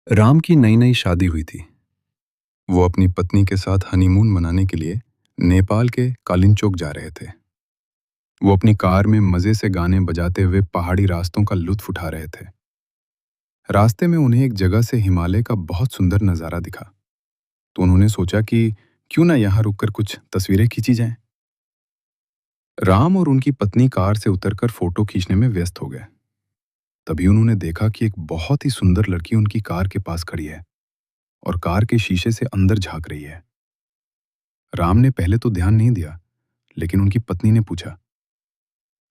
राम की नई नई शादी हुई थी। वो अपनी पत्नी के साथ हनीमून मनाने के लिए नेपाल के कालिंचोक जा रहे थे। वो अपनी कार में मजे से गाने बजाते हुए पहाड़ी रास्तों का लुत्फ उठा रहे थे। रास्ते में उन्हें एक जगह से हिमालय का बहुत सुंदर नज़ारा दिखा, तो उन्होंने सोचा कि क्यों ना यहाँ रुककर कुछ तस्वीरें खींची जाएं। राम और उनकी पत्नी कार से उतरकर फोटो खींचने में व्यस्त हो गए। तभी उन्होंने देखा कि एक बहुत ही सुंदर लड़की उनकी कार के पास खड़ी है और कार के शीशे से अंदर झांक रही है। राम ने पहले तो ध्यान नहीं दिया, लेकिन उनकी पत्नी ने पूछा,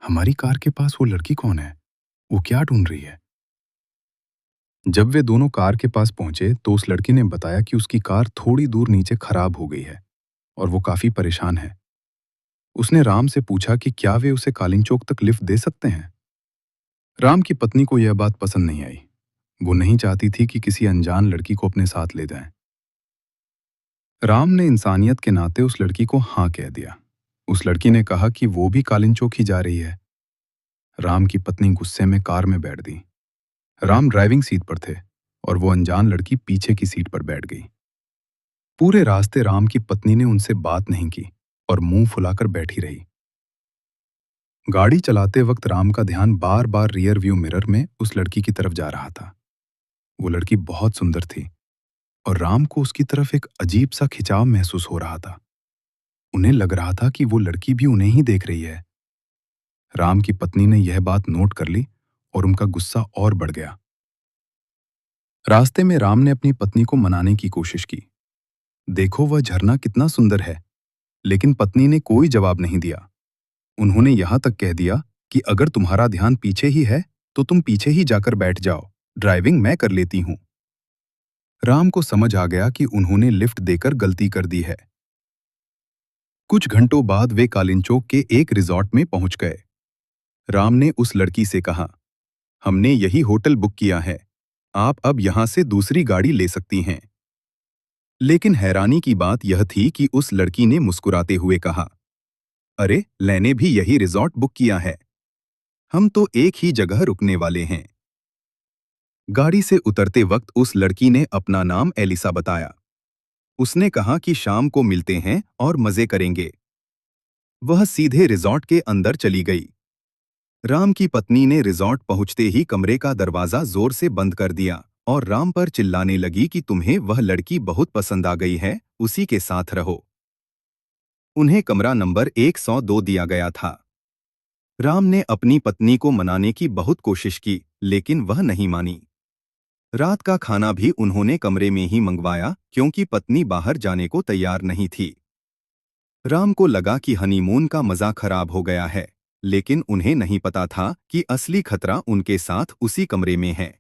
हमारी कार के पास वो लड़की कौन है? वो क्या ढूंढ रही है? जब वे दोनों कार के पास पहुंचे तो उस लड़की ने बताया कि उसकी कार थोड़ी दूर नीचे खराब हो गई है और वो काफी परेशान है। उसने राम से पूछा कि क्या वे उसे कालिंचोक तक लिफ्ट दे सकते हैं। राम की पत्नी को यह बात पसंद नहीं आई। वो नहीं चाहती थी कि किसी अनजान लड़की को अपने साथ ले जाएं। राम ने इंसानियत के नाते उस लड़की को हाँ कह दिया। उस लड़की ने कहा कि वो भी कालिंचोक ही जा रही है। राम की पत्नी गुस्से में कार में बैठ गई। राम ड्राइविंग सीट पर थे और वो अनजान लड़की पीछे की सीट पर बैठ गई। पूरे रास्ते राम की पत्नी ने उनसे बात नहीं की और मुंह फुलाकर बैठी रही। गाड़ी चलाते वक्त राम का ध्यान बार बार रियर व्यू मिरर में उस लड़की की तरफ जा रहा था। वो लड़की बहुत सुंदर थी और राम को उसकी तरफ एक अजीब सा खिंचाव महसूस हो रहा था। उन्हें लग रहा था कि वो लड़की भी उन्हें ही देख रही है। राम की पत्नी ने यह बात नोट कर ली और उनका गुस्सा और बढ़ गया। रास्ते में राम ने अपनी पत्नी को मनाने की कोशिश की। देखो वह झरना कितना सुंदर है, लेकिन पत्नी ने कोई जवाब नहीं दिया। उन्होंने यहां तक कह दिया कि अगर तुम्हारा ध्यान पीछे ही है तो तुम पीछे ही जाकर बैठ जाओ, ड्राइविंग मैं कर लेती हूं। राम को समझ आ गया कि उन्होंने लिफ्ट देकर गलती कर दी है। कुछ घंटों बाद वे कालिंचोक के एक रिजॉर्ट में पहुंच गए। राम ने उस लड़की से कहा, हमने यही होटल बुक किया है, आप अब यहां से दूसरी गाड़ी ले सकती हैं। लेकिन हैरानी की बात यह थी कि उस लड़की ने मुस्कुराते हुए कहा, अरे मैंने भी यही रिजॉर्ट बुक किया है, हम तो एक ही जगह रुकने वाले हैं। गाड़ी से उतरते वक्त उस लड़की ने अपना नाम एलिसा बताया। उसने कहा कि शाम को मिलते हैं और मजे करेंगे। वह सीधे रिजॉर्ट के अंदर चली गई। राम की पत्नी ने रिजॉर्ट पहुंचते ही कमरे का दरवाजा जोर से बंद कर दिया और राम पर चिल्लाने लगी कि तुम्हें वह लड़की बहुत पसंद आ गई है, उसी के साथ रहो। उन्हें कमरा नंबर 102 दिया गया था। राम ने अपनी पत्नी को मनाने की बहुत कोशिश की, लेकिन वह नहीं मानी। रात का खाना भी उन्होंने कमरे में ही मंगवाया क्योंकि पत्नी बाहर जाने को तैयार नहीं थी। राम को लगा कि हनीमून का मजा खराब हो गया है, लेकिन उन्हें नहीं पता था कि असली खतरा उनके साथ उसी कमरे में है।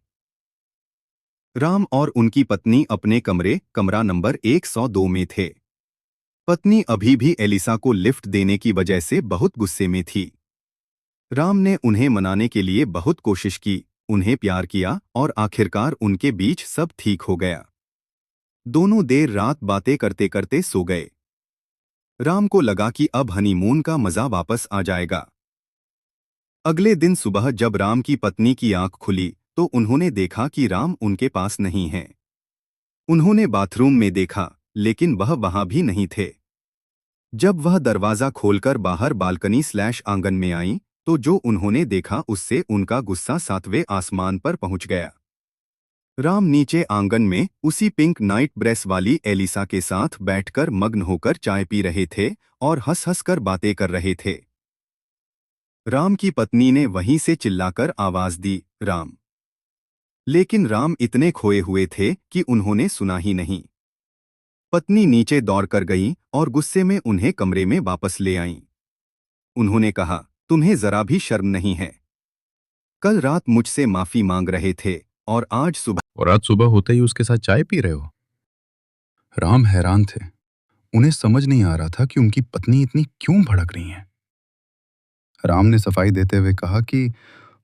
राम और उनकी पत्नी अपने कमरा नंबर 102 में थे। पत्नी अभी भी एलिसा को लिफ्ट देने की वजह से बहुत गुस्से में थी। राम ने उन्हें मनाने के लिए बहुत कोशिश की, उन्हें प्यार किया और आखिरकार उनके बीच सब ठीक हो गया। दोनों देर रात बातें करते करते सो गए। राम को लगा कि अब हनीमून का मजा वापस आ जाएगा। अगले दिन सुबह जब राम की पत्नी की आंख खुली तो उन्होंने देखा कि राम उनके पास नहीं है। उन्होंने बाथरूम में देखा, लेकिन वह वहां भी नहीं थे। जब वह दरवाजा खोलकर बाहर बालकनी/आंगन में आई तो जो उन्होंने देखा उससे उनका गुस्सा 7वें आसमान पर पहुंच गया। राम नीचे आंगन में उसी पिंक नाइट ड्रेस वाली एलिसा के साथ बैठकर मग्न होकर चाय पी रहे थे और हंस कर बातें कर रहे थे। राम की पत्नी ने वहीं से चिल्लाकर आवाज दी, राम। लेकिन राम इतने खोए हुए थे कि उन्होंने सुना ही नहीं। पत्नी नीचे दौड़कर गई और गुस्से में उन्हें कमरे में वापस ले आईं। उन्होंने कहा, तुम्हें जरा भी शर्म नहीं है? कल रात मुझसे माफी मांग रहे थे और आज सुबह होते ही उसके साथ चाय पी रहे हो। राम हैरान थे। उन्हें समझ नहीं आ रहा था कि उनकी पत्नी इतनी क्यों भड़क रही हैं। राम ने सफाई देते हुए कहा कि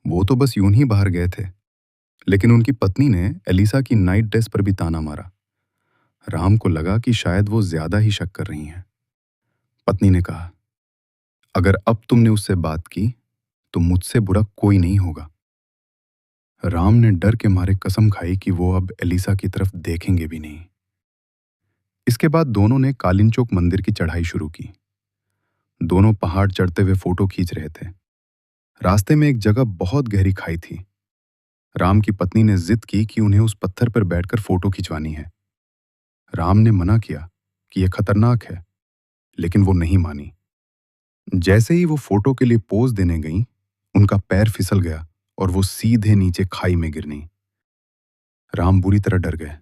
वो तो बस यूं ही बाहर गए थे, लेकिन उनकी पत्नी ने एलिसा की नाइट ड्रेस पर भी ताना मारा। राम को लगा कि शायद वो ज्यादा ही शक कर रही हैं। पत्नी ने कहा, अगर अब तुमने उससे बात की तो मुझसे बुरा कोई नहीं होगा। राम ने डर के मारे कसम खाई कि वो अब एलिसा की तरफ देखेंगे भी नहीं। इसके बाद दोनों ने कालिंचोक मंदिर की चढ़ाई शुरू की। दोनों पहाड़ चढ़ते हुए फोटो खींच रहे थे। रास्ते में एक जगह बहुत गहरी खाई थी। राम की पत्नी ने जिद की कि उन्हें उस पत्थर पर बैठकर फोटो खिंचवानी है। राम ने मना किया कि यह खतरनाक है, लेकिन वो नहीं मानी। जैसे ही वो फोटो के लिए पोज देने गईं, उनका पैर फिसल गया और वो सीधे नीचे खाई में गिरनी। राम बुरी तरह डर गए।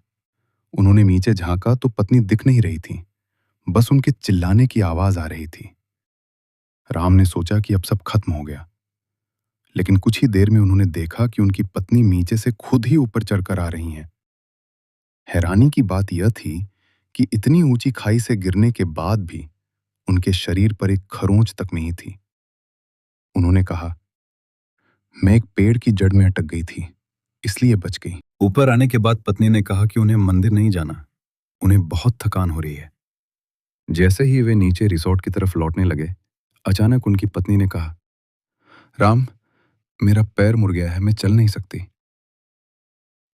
उन्होंने नीचे झांका तो पत्नी दिख नहीं रही थी, बस उनके चिल्लाने की आवाज आ रही थी। राम ने सोचा कि अब सब खत्म हो गया, लेकिन कुछ ही देर में उन्होंने देखा कि उनकी पत्नी नीचे से खुद ही ऊपर चढ़कर आ रही हैं। हैरानी की बात यह थी कि इतनी ऊंची खाई से गिरने के बाद भी उनके शरीर पर एक खरोंच तक नहीं थी। उन्होंने कहा, मैं एक पेड़ की जड़ में अटक गई थी, इसलिए बच गई। ऊपर आने के बाद पत्नी ने कहा कि उन्हें मंदिर नहीं जाना, उन्हें बहुत थकान हो रही है। जैसे ही वे नीचे रिसोर्ट की तरफ लौटने लगे, अचानक उनकी पत्नी ने कहा, राम, मेरा पैर मुड़ गया है, मैं चल नहीं सकती।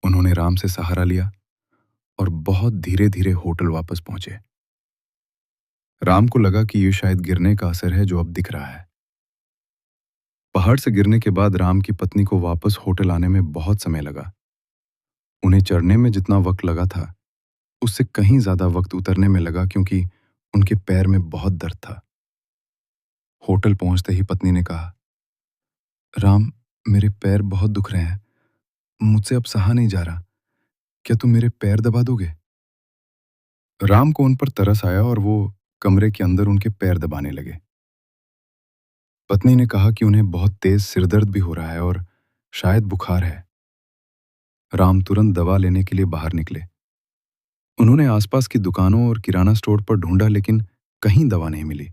उन्होंने राम से सहारा लिया और बहुत धीरे धीरे होटल वापस पहुंचे। राम को लगा कि ये शायद गिरने का असर है जो अब दिख रहा है। पहाड़ से गिरने के बाद राम की पत्नी को वापस होटल आने में बहुत समय लगा। उन्हें चढ़ने में जितना वक्त लगा था, उससे कहीं ज्यादा वक्त उतरने में लगा, क्योंकि उनके पैर में बहुत दर्द था। होटल पहुंचते ही पत्नी ने कहा, राम, मेरे पैर बहुत दुख रहे हैं, मुझसे अब सहा नहीं जा रहा, क्या तुम मेरे पैर दबा दोगे? राम को उन पर तरस आया और वो कमरे के अंदर उनके पैर दबाने लगे। पत्नी ने कहा कि उन्हें बहुत तेज सिरदर्द भी हो रहा है और शायद बुखार है। राम तुरंत दवा लेने के लिए बाहर निकले। उन्होंने आसपास की दुकानों और किराना स्टोर पर ढूंढा, लेकिन कहीं दवा नहीं मिली।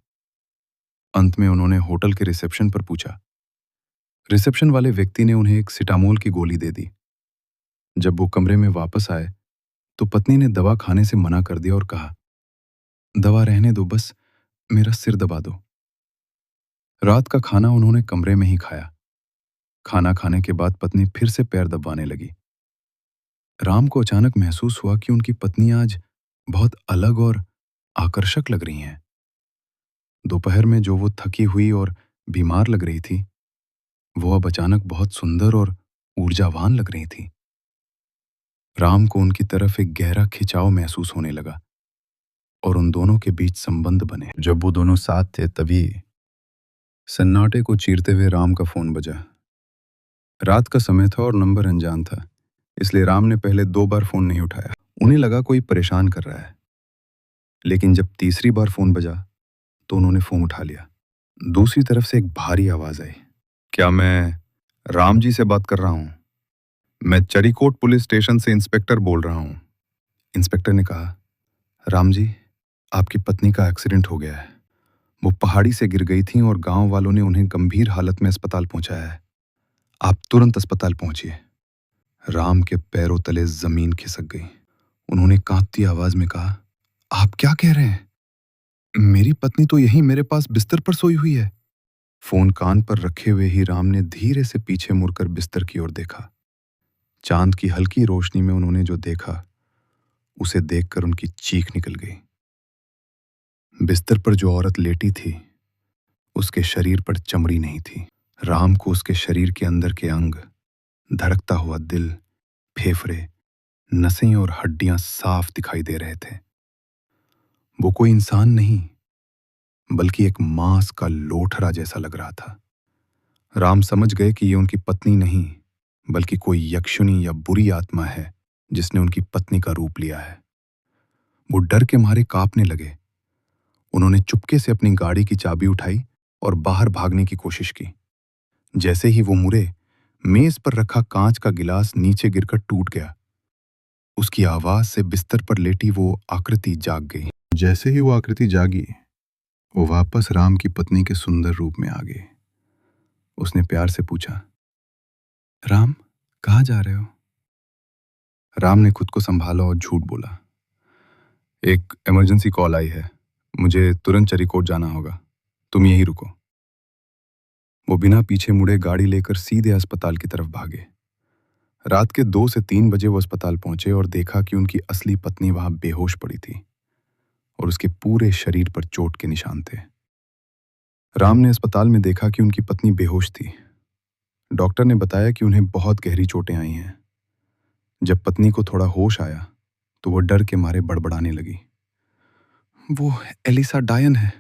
अंत में उन्होंने होटल के रिसेप्शन पर पूछा। रिसेप्शन वाले व्यक्ति ने उन्हें एक सिटामोल की गोली दे दी। जब वो कमरे में वापस आए तो पत्नी ने दवा खाने से मना कर दिया और कहा, दवा रहने दो, बस मेरा सिर दबा दो। रात का खाना उन्होंने कमरे में ही खाया। खाना खाने के बाद पत्नी फिर से पैर दबाने लगी। राम को अचानक महसूस हुआ कि उनकी पत्नी आज बहुत अलग और आकर्षक लग रही हैं। दोपहर में जो वो थकी हुई और बीमार लग रही थी, वो अब अचानक बहुत सुंदर और ऊर्जावान लग रही थी। राम को उनकी तरफ एक गहरा खिंचाव महसूस होने लगा और उन दोनों के बीच संबंध बने। जब वो दोनों साथ थे, तभी सन्नाटे को चीरते हुए राम का फोन बजा। रात का समय था और नंबर अनजान था, इसलिए राम ने पहले 2 बार फोन नहीं उठाया। उन्हें लगा कोई परेशान कर रहा है, लेकिन जब तीसरी बार फोन बजा तो उन्होंने फोन उठा लिया। दूसरी तरफ से एक भारी आवाज आई, क्या मैं राम जी से बात कर रहा हूं? मैं चरीकोट पुलिस स्टेशन से इंस्पेक्टर बोल रहा हूं। इंस्पेक्टर ने कहा, राम जी, आपकी पत्नी का एक्सीडेंट हो गया है। वो पहाड़ी से गिर गई थी और गांव वालों ने उन्हें गंभीर हालत में अस्पताल पहुंचाया है। आप तुरंत अस्पताल पहुंचिए। राम के पैरों तले जमीन खिसक गई। उन्होंने कांपती आवाज में कहा, आप क्या कह रहे हैं? मेरी पत्नी तो यहीं मेरे पास बिस्तर पर सोई हुई है। फोन कान पर रखे हुए ही राम ने धीरे से पीछे मुड़कर बिस्तर की ओर देखा। चांद की हल्की रोशनी में उन्होंने जो देखा, उसे देखकर उनकी चीख निकल गई। बिस्तर पर जो औरत लेटी थी, उसके शरीर पर चमड़ी नहीं थी। राम को उसके शरीर के अंदर के अंग, धड़कता हुआ दिल, फेफड़े, नसें और हड्डियां साफ दिखाई दे रहे थे। वो कोई इंसान नहीं, बल्कि एक मांस का लोथड़ा जैसा लग रहा था। राम समझ गए कि ये उनकी पत्नी नहीं, बल्कि कोई यक्षुनी या बुरी आत्मा है जिसने उनकी पत्नी का रूप लिया है। वो डर के मारे कांपने लगे। उन्होंने चुपके से अपनी गाड़ी की चाबी उठाई और बाहर भागने की कोशिश की। जैसे ही वो मुड़े, मेज पर रखा कांच का गिलास नीचे गिरकर टूट गया। उसकी आवाज से बिस्तर पर लेटी वो आकृति जाग गई। जैसे ही वो आकृति जागी, वो वापस राम की पत्नी के सुंदर रूप में आ गई। उसने प्यार से पूछा, राम, कहाँ जा रहे हो? राम ने खुद को संभाला और झूठ बोला, एक इमरजेंसी कॉल आई है, मुझे तुरंत चरीकोट जाना होगा, तुम यहीं रुको। वो बिना पीछे मुड़े गाड़ी लेकर सीधे अस्पताल की तरफ भागे। रात के 2 से 3 बजे वो अस्पताल पहुंचे और देखा कि उनकी असली पत्नी वहां बेहोश पड़ी थी और उसके पूरे शरीर पर चोट के निशान थे। राम ने अस्पताल में देखा कि उनकी पत्नी बेहोश थी। डॉक्टर ने बताया कि उन्हें बहुत गहरी चोटें आई हैं। जब पत्नी को थोड़ा होश आया तो वो डर के मारे बड़बड़ाने लगी। वो एलिसा डायन है।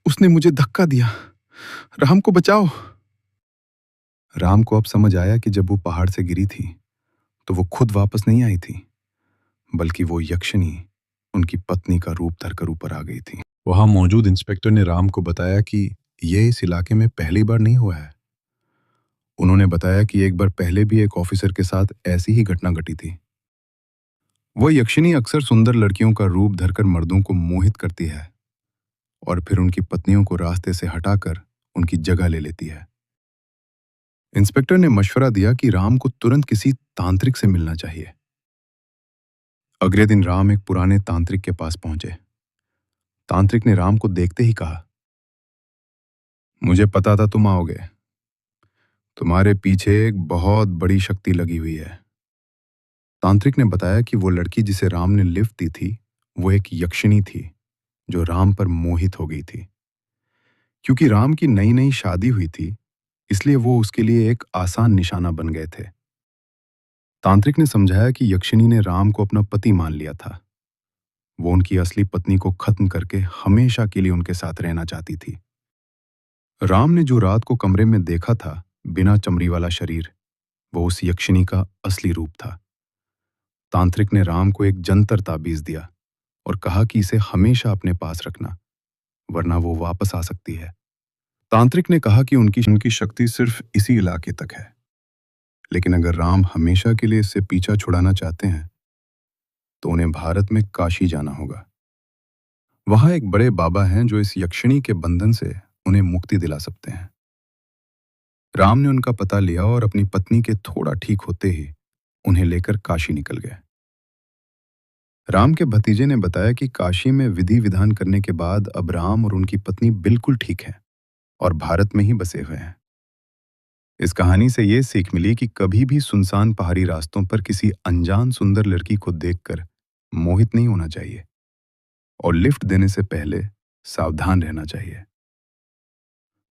उसने मुझे धक्का दिया। राम को बचाओ। राम को अब समझ आया कि जब वो पहाड़ से गिरी थी तो वो खुद वापस नहीं आई थी, बल्कि वो यक्षिणी उनकी पत्नी का रूप धरकर ऊपर आ गई थी। वहां मौजूद इंस्पेक्टर ने राम को बताया कि यह इस इलाके में पहली बार नहीं हुआ है। उन्होंने बताया कि एक बार पहले भी एक ऑफिसर के साथ ऐसी ही घटना घटी थी। वह यक्षिणी अक्सर सुंदर लड़कियों का रूप धरकर मर्दों को मोहित करती है और फिर उनकी पत्नियों को रास्ते से हटाकर उनकी जगह ले लेती है। इंस्पेक्टर ने मशवरा दिया कि राम को तुरंत किसी तांत्रिक से मिलना चाहिए। अगले दिन राम एक पुराने तांत्रिक के पास पहुंचे। तांत्रिक ने राम को देखते ही कहा, मुझे पता था तुम आओगे। तुम्हारे पीछे एक बहुत बड़ी शक्ति लगी हुई है। तांत्रिक ने बताया कि वो लड़की जिसे राम ने लिफ्ट दी थी वो एक यक्षिणी थी जो राम पर मोहित हो गई थी। क्योंकि राम की नई नई शादी हुई थी, इसलिए वो उसके लिए एक आसान निशाना बन गए थे। तांत्रिक ने समझाया कि यक्षिणी ने राम को अपना पति मान लिया था। वो उनकी असली पत्नी को खत्म करके हमेशा के लिए उनके साथ रहना चाहती थी। राम ने जो रात को कमरे में देखा था, बिना चमड़ी वाला शरीर, वो उस यक्षिणी का असली रूप था। तांत्रिक ने राम को एक जंतर ताबीज दिया और कहा कि इसे हमेशा अपने पास रखना, वरना वो वापस आ सकती है। तांत्रिक ने कहा कि उनकी शक्ति सिर्फ इसी इलाके तक है, लेकिन अगर राम हमेशा के लिए इससे पीछा छुड़ाना चाहते हैं तो उन्हें भारत में काशी जाना होगा। वहां एक बड़े बाबा हैं जो इस यक्षिणी के बंधन से उन्हें मुक्ति दिला सकते हैं। राम ने उनका पता लिया और अपनी पत्नी के थोड़ा ठीक होते ही उन्हें लेकर काशी निकल गए। राम के भतीजे ने बताया कि काशी में विधि विधान करने के बाद अब राम और उनकी पत्नी बिल्कुल ठीक हैं और भारत में ही बसे हुए हैं। इस कहानी से ये सीख मिली कि कभी भी सुनसान पहाड़ी रास्तों पर किसी अनजान सुंदर लड़की को देखकर मोहित नहीं होना चाहिए और लिफ्ट देने से पहले सावधान रहना चाहिए।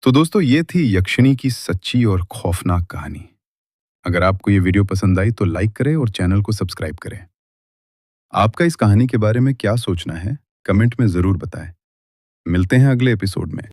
तो दोस्तों, ये थी यक्षिणी की सच्ची और खौफनाक कहानी। अगर आपको ये वीडियो पसंद आई तो लाइक करें और चैनल को सब्सक्राइब करें। आपका इस कहानी के बारे में क्या सोचना है, कमेंट में जरूर बताएं। मिलते हैं अगले एपिसोड में।